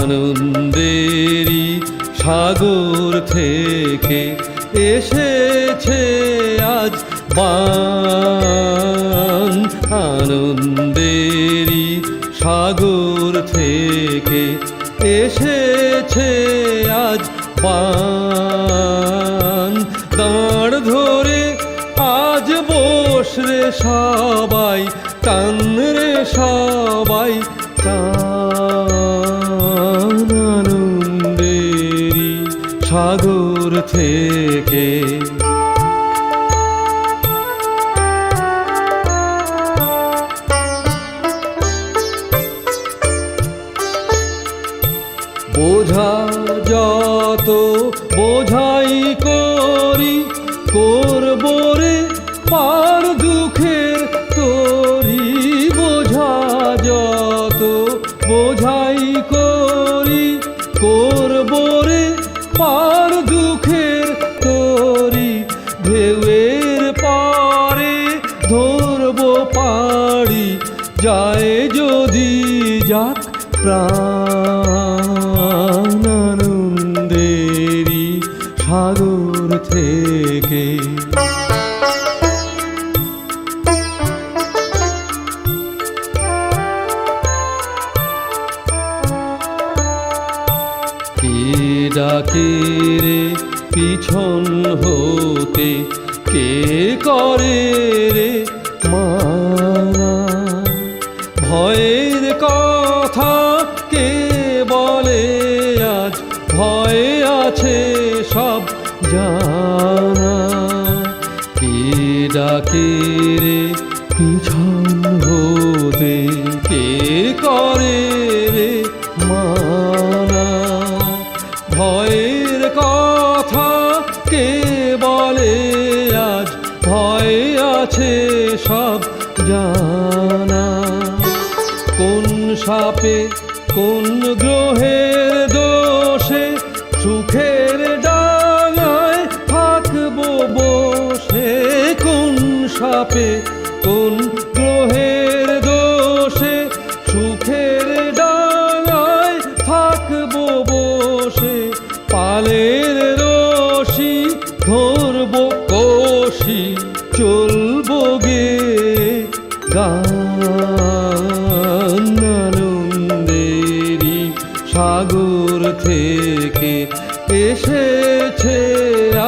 আনন্দেরই সাগর থেকে এসেছে আজ বান। আনন্দেরই সাগর থেকে এসেছে আজ বান। দাঁড় ধরে আজ বসরে সবাই, টান রে সবাই টান। আনন্দেরই সাগর থেকে বোঝা যত বোঝাই করি, করব রে পার দুঃখের তরি। বোঝা যত বোঝাই করি, করব রে পার দুঃখের তরি। ঢেউয়ের পারে ধরব পাড়ি, যায় যদি যাক প্রাণ। আনন্দেরই সাগর থেকে কে ডাকে রে পিছন হতে, কে করে রে মানা। ভয়ের কথা কে বলে আজ, ভয় আছে সব জানা। কে ডাকে রে পিছন হতে, কে করে রে মানা। ভয়ের কথা কে বলে আজ, ভয় আছে সব জানা। কোন সাপে কোন গ্রহের দোষে, সুখের ডাঙায় থাকবো বসে। কোন সাপে কোন গ্রহের দোষে, সুখের ডাঙায় থাকবো বসে। পালের রশি ধরবো কষি, চলবো গে গান। আনন্দেরই সাগর থেকে এসেছে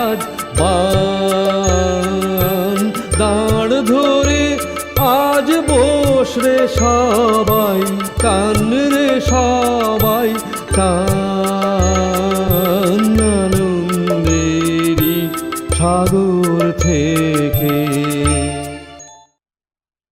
আজ বান। দাঁড় ধরে আজ বসরে সবাই, টান রে সবাই টান। আনন্দেরই সাগর থেকে